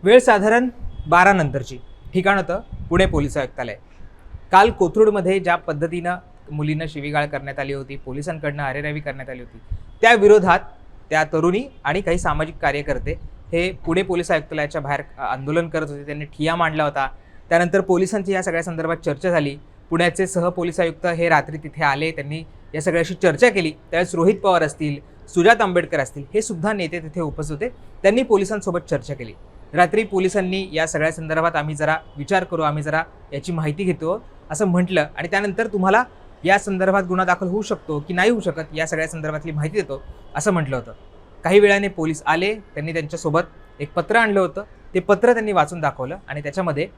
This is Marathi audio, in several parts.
वेळ साधारण 12 नंतरची. ठिकाण होतं पुणे पोलीस आयुक्तालय. काल कोथरूडमध्ये ज्या पद्धतीनं मुलींना शिवीगाळ करण्यात आली होती, पोलिसांकडनं अरेरावी करण्यात आली होती, त्या विरोधात त्या तरुणी आणि काही सामाजिक कार्यकर्ते हे पुणे पोलीस आयुक्तालयाच्या बाहेर आंदोलन करत होते. त्यांनी ठिय्या मांडला होता. त्यानंतर पोलिसांची या सगळ्या संदर्भात चर्चा झाली. पुण्याचे सहपोलीस आयुक्त हे रात्री तिथे आले. त्यांनी या सगळ्याशी चर्चा केली. त्यावेळेस रोहित पवार असतील, सुजात आंबेडकर असतील, हे सुद्धा नेते तिथे उपस्थित होते. त्यांनी पोलिसांसोबत चर्चा केली. रात्री पोलिसांनी या सगळ्या संदर्भात आम्ही जरा विचार करू, आम्ही जरा याची माहिती घेतो असं म्हटलं आणि त्यानंतर तुम्हाला या संदर्भात गुन्हा दाखल होऊ शकतो की नाही होऊ शकत या सगळ्या संदर्भातली माहिती देतो असं म्हटलं होतं. काही वेळाने पोलीस आले. त्यांनी त्यांच्यासोबत एक पत्र आणलं होतं. ते पत्र त्यांनी वाचून दाखवलं आणि त्याच्यामध्ये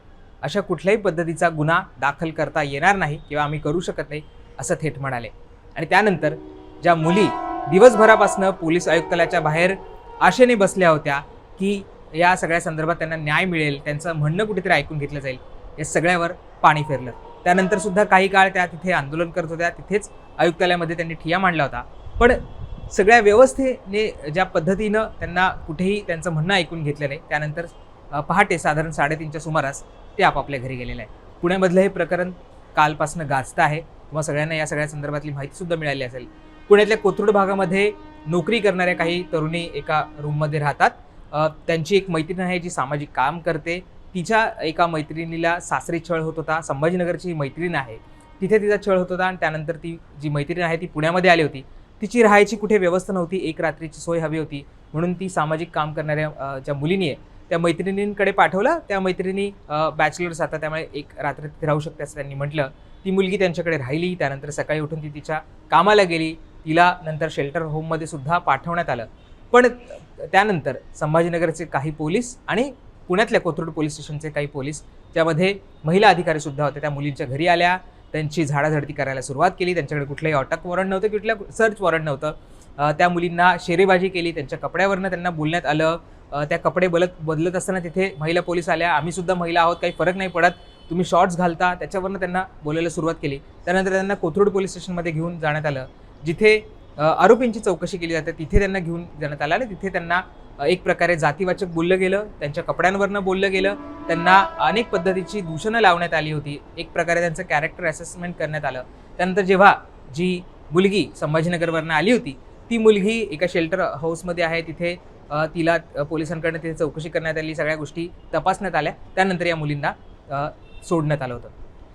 अशा कुठल्याही पद्धतीचा गुन्हा दाखल करता येणार नाही किंवा आम्ही करू शकत नाही असं थेट म्हणाले. आणि त्यानंतर ज्या मुली दिवसभरापासून पोलीस आयुक्तालयाच्या बाहेर आशेने बसल्या होत्या की या सगळ्या संदर्भात त्यांना न्याय मिळेल, त्यांचं म्हणणं कुठेतरी ऐकून घेतलं जाईल, या सगळ्यावर पाणी फिरलं. त्यानंतर सुद्धा काही काळ त्या तिथे आंदोलन करत होत्या. तिथेच आयुक्तालयामध्ये त्यांनी ठिय्या मांडला होता. पण सगळ्या व्यवस्थेने ज्या पद्धतीनं त्यांना कुठेही त्यांचं म्हणणं ऐकून घेतलं नाही. त्यानंतर पहाटे साधारण 3:30च्या सुमारास ते आपापल्या घरी गेलेलं आहे. पुण्यामधलं हे प्रकरण कालपासून गाजतं आहे. किंवा सगळ्यांना या सगळ्या संदर्भातली माहितीसुद्धा मिळाली असेल. पुण्यातल्या कोथरूड भागामध्ये नोकरी करणाऱ्या काही तरुणी एका रूममध्ये राहतात. त्यांची एक मैत्रीण आहे जी सामाजिक काम करते. तिच्या एका मैत्रिणीला सासरी छळ होत होता. संभाजीनगरची मैत्रीण आहे, तिथे तिचा छळ होत होता आणि त्यानंतर ती जी मैत्रीण आहे ती पुण्यामध्ये आली होती. तिची राहायची कुठे व्यवस्था नव्हती, एक रात्रीची सोय हवी होती. म्हणून ती सामाजिक काम करणाऱ्या ज्या मुलींनी आहे त्या मैत्रिणींकडे पाठवलं. त्या मैत्रिणी बॅचलर्स आता, त्यामुळे एक रात्र तिथे राहू शकते असं त्यांनी म्हटलं. ती मुलगी त्यांच्याकडे राहिली. त्यानंतर सकाळी उठून ती तिच्या कामाला गेली. तिला नंतर शेल्टर होममध्ये सुद्धा पाठवण्यात आलं. पण त्यानंतर संभाजीनगरचे काही पोलीस आणि पुण्यातल्या कोथरूड पोलीस स्टेशनचे काही पोलीस, ज्यामध्ये महिला अधिकारी सुद्धा होते, त्या मुलींच्या घरी आल्या. त्यांची झाडाझडती करायला सुरुवात केली. त्यांच्याकडे कुठलंही अटक वॉरंट नव्हतं, कुठलं सर्च वॉरंट नव्हतं. त्या मुलींना शेरेबाजी केली. त्यांच्या कपड्यावरनं त्यांना बोलण्यात आलं. त्या कपडे बदलत असताना तिथे महिला पोलीस आल्या. आम्ही सुद्धा महिला आहोत, काही फरक नाही पडत, तुम्ही शॉर्ट्स घालता, त्याच्यावरनं त्यांना बोलायला सुरुवात केली. त्यानंतर त्यांना कोथरूड पोलीस स्टेशनमध्ये घेऊन जाण्यात आलं, जिथे आरोपींची चौकशी केली जाते. तिथे त्यांना घेऊन जाण्यात आलं आणि तिथे त्यांना एक प्रकारे जातीवाचक बोललं गेलं, त्यांच्या कपड्यांवरनं बोललं गेलं, त्यांना अनेक पद्धतीची दूषणं लावण्यात आली होती. एक प्रकारे त्यांचं कॅरेक्टर असेसमेंट करण्यात आलं. त्यानंतर जेव्हा जी मुलगी संभाजीनगरवरनं आली होती, ती मुलगी एका शेल्टर हाऊसमध्ये आहे, तिथे तिला पोलिसांकडनं तिथे चौकशी करण्यात आली, सगळ्या गोष्टी तपासण्यात आल्या. त्यानंतर या मुलींना सोडण्यात आलं होतं.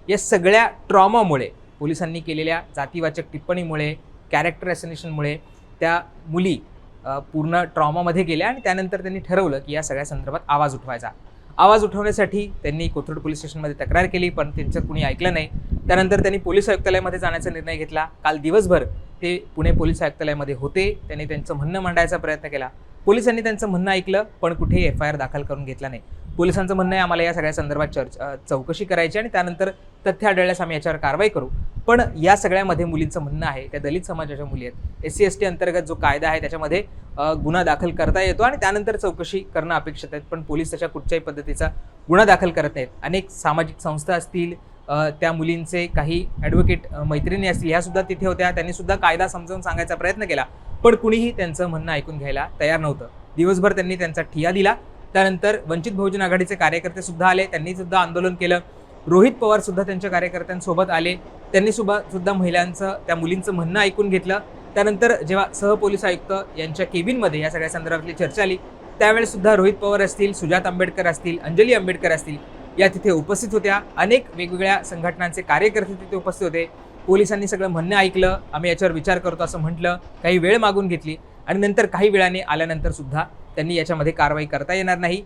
या सगळ्या ट्रॉमामुळे, पोलिसांनी केलेल्या जातीवाचक टिप्पणीमुळे, कॅरेक्टर ॲसिनेशनमुळे त्या मुली पूर्ण ट्रॉमामध्ये गेल्या आणि त्यानंतर त्यांनी ठरवलं की या सगळ्या संदर्भात आवाज उठवायचा. आवाज उठवण्यासाठी त्यांनी कोथरूड पोलीस स्टेशनमध्ये तक्रार केली, पण त्यांचं कुणी ऐकलं नाही. त्यानंतर त्यांनी पोलीस आयुक्तालयामध्ये जाण्याचा निर्णय घेतला. काल दिवसभर ते पुणे पोलीस आयुक्तालयामध्ये होते. त्यांनी त्यांचं म्हणणं मांडायचा प्रयत्न केला. पोलिसांनी त्यांचं म्हणणं ऐकलं, पण कुठेही FIR दाखल करून घेतला नाही. पोलिसांचं म्हणणं आहे आम्हाला या सगळ्या संदर्भात चौकशी करायची आणि त्यानंतर तथ्य आढळल्यास आम्ही याच्यावर कारवाई करू. पण या सगळ्यामध्ये मुलींचं म्हणणं आहे, त्या दलित समाजाच्या मुली आहेत, SC ST अंतर्गत जो कायदा आहे त्याच्यामध्ये गुन्हा दाखल करता येतो आणि त्यानंतर चौकशी करणं अपेक्षित आहे. पण पोलीस त्याच्या कुठच्याही पद्धतीचा गुन्हा दाखल करत नाहीत. अनेक सामाजिक संस्था असतील, त्या मुलींचे काही ॲडव्होकेट मैत्रिणी असतील, ह्या सुद्धा तिथे होत्या. त्यांनी सुद्धा कायदा समजावून सांगायचा प्रयत्न केला, पण कुणीही त्यांचं म्हणणं ऐकून घ्यायला तयार नव्हतं. दिवसभर त्यांनी त्यांचा ठिय्या दिला. त्यानंतर वंचित बहुजन आघाडीचे कार्यकर्ते सुद्धा आले, त्यांनी सुद्धा आंदोलन केलं. रोहित पवार सुद्धा त्यांच्या कार्यकर्त्यांसोबत आले. त्यांनी सुद्धा महिलांचं, त्या मुलींचं म्हणणं ऐकून घेतलं. त्यानंतर जेव्हा सहपोलीस आयुक्त यांच्या केबिनमध्ये या सगळ्या संदर्भातली चर्चा आली, त्यावेळेस सुद्धा रोहित पवार असतील, सुजात आंबेडकर असतील, अंजली आंबेडकर असतील, या तिथे उपस्थित होत्या. अनेक वेगवेगळ्या संघटनांचे कार्यकर्ते तिथे उपस्थित होते. पोलिसांनी सगळं म्हणणं ऐकलं, आम्ही याच्यावर विचार करतो असं म्हटलं, काही वेळ मागून घेतली आणि नंतर काही वेळाने आल्यानंतर सुद्धा त्यांनी याच्यामध्ये कारवाई करता येणार नाही,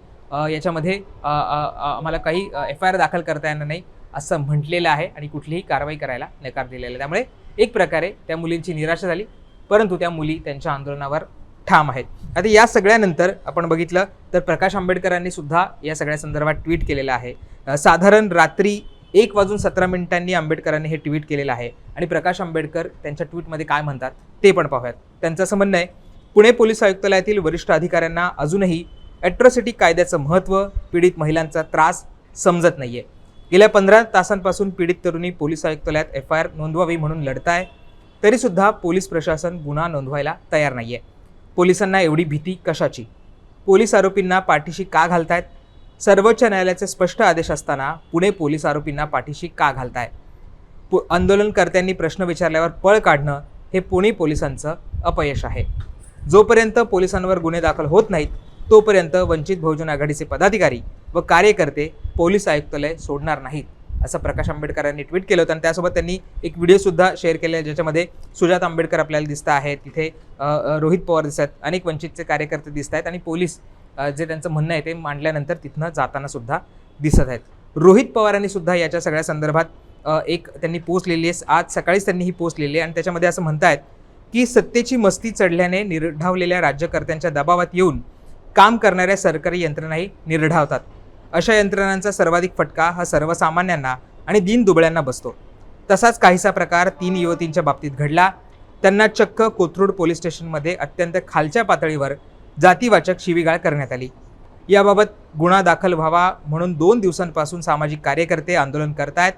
याच्यामध्ये आम्हाला काही FIR दाखल करता येणार नाही असं म्हटलेलं आहे आणि कुठलीही कारवाई करायला नकार दिलेला आहे. त्यामुळे एक प्रकारे त्या मुलींची निराशा झाली, परंतु त्या मुली त्यांच्या आंदोलनावर ठाम आहेत. आता या सगळ्यानंतर आपण बघितलं तर प्रकाश आंबेडकरांनी सुद्धा या सगळ्या संदर्भात ट्विट केलेलं आहे. साधारण रात्री 1:17 आंबेडकरांनी हे ट्विट केलेलं आहे आणि प्रकाश आंबेडकर त्यांच्या ट्विटमध्ये काय म्हणतात ते पण पाहूयात. त्यांचं असं म्हणणं आहे, पुणे पोलीस आयुक्तालयातील वरिष्ठ अधिकाऱ्यांना अजूनही ॲट्रॉसिटी कायद्याचं महत्त्व, पीडित महिलांचा त्रास समजत नाहीये. गेल्या 15 तासांपासून पीडित तरुणी पोलीस आयुक्तालयात FIR नोंदवावी म्हणून लढताय, तरीसुद्धा पोलीस प्रशासन गुन्हा नोंदवायला तयार नाहीये. पोलिसांना एवढी भीती कशाची? पोलीस आरोपींना पाठीशी का घालतायत? सर्वोच्च न्यायालयाचे स्पष्ट आदेश असताना पुणे पोलीस आरोपींना पाठीशी का घालताय? आंदोलनकर्त्यांनी प्रश्न विचारल्यावर पळ काढणं हे पुणे पोलिसांचं अपयश आहे. जोपर्यंत पोलिसांवर गुन्हे दाखल होत नाहीत तोपर्यंत वंचित बहुजन आघाडीचे पदाधिकारी व कार्यकर्ते पोलीस आयुक्तालय सोडणार नाहीत, असं प्रकाश आंबेडकरांनी ट्विट केलं होतं. आणि त्यासोबत त्यांनी एक व्हिडिओसुद्धा शेअर केला आहे, ज्याच्यामध्ये सुजात आंबेडकर आपल्याला दिसत आहेत, तिथे रोहित पवार दिसत आहेत, अनेक वंचितचे कार्यकर्ते दिसत आहेत आणि पोलीस जे त्यांचं म्हणणं आहे ते मांडल्यानंतर तिथनं जाताना सुद्धा दिसत आहेत. रोहित पवारांनी सुद्धा याच्या सगळ्या संदर्भात एक त्यांनी पोस्ट लिहिली आहे. आज सकाळीच त्यांनी ही पोस्ट लिहिली आहे आणि त्याच्यामध्ये असं म्हणतायत की सत्तेची मस्ती चढल्याने निर्ढावलेल्या राज्यकर्त्यांच्या दबावात येऊन काम करणाऱ्या सरकारी यंत्रणाही निर्ढावतात. अशा यंत्रणांचा सर्वाधिक फटका हा सर्वसामान्यांना आणि दीनदुबळ्यांना बसतो. तसाच काहीसा प्रकार 3 युवतींच्या बाबतीत घडला. त्यांना चक्क कोथरूड पोलीस स्टेशनमध्ये अत्यंत खालच्या पातळीवर जातीवाचक शिवीगाळ करण्यात आली. याबाबत गुन्हा दाखल व्हावा म्हणून 2 दिवसांपासून सामाजिक कार्यकर्ते आंदोलन करतायत.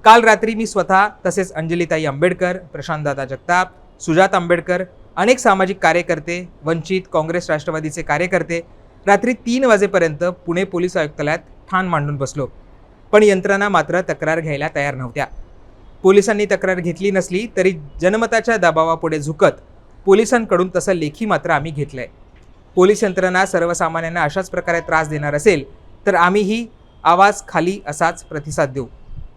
काल रात्री मी स्वतः तसेच अंजलीताई आंबेडकर, प्रशांतदादा जगताप, सुजात आंबेडकर, अनेक सामाजिक कार्यकर्ते, वंचित, काँग्रेस, राष्ट्रवादीचे कार्यकर्ते रात्री 3 वाजेपर्यंत पुणे पोलीस आयुक्तालयात ठाण मांडून बसलो. पण यंत्रणा मात्र तक्रार घ्यायला तयार नव्हत्या. पोलिसांनी तक्रार घेतली नसली तरी जनमताच्या दबावापुढे झुकत पोलिसांकडून तसं लेखी मात्र आम्ही घेतलंय. पोलीस यंत्रणा सर्वसामान्यांना अशाच प्रकारे त्रास देणार असेल तर आम्हीही आवाज खाली असाच प्रतिसाद देऊ.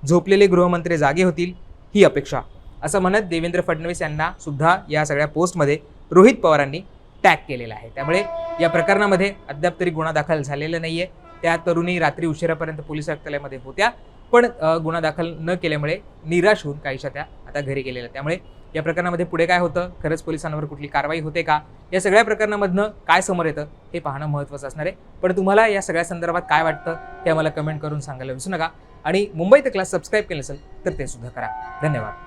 झोपलेले गृहमंत्री जागे होतील ही अपेक्षा, असं म्हणत देवेंद्र फडणवीस यांना सुद्धा या सगळ्या पोस्टमध्ये रोहित पवारांनी टॅग केलेला आहे. त्यामुळे या प्रकरणामध्ये अद्याप तरी गुन्हा दाखल झालेला नाही आहे. त्या तरुणी रात्री उशिरापर्यंत पोलीस आयुक्तालयामध्ये होत्या, पण गुन्हा दाखल न केल्यामुळे निराश होऊन काहीशा त्या आता घरी गेलेल्या. त्यामुळे या प्रकरणामध्ये पुढे काय होतं, खरंच पोलिसांवर कुठली कारवाई होते का, या सगळ्या प्रकरणामधनं काय समोर येतं हे पाहणं महत्त्वाचं असणार आहे. पण तुम्हाला या सगळ्या संदर्भात काय वाटतं हे आम्हाला कमेंट करून सांगायला विसरू नका. आणि मुंबई तकला सबस्क्राईब केलं असेल तर ते सुद्धा करा. धन्यवाद.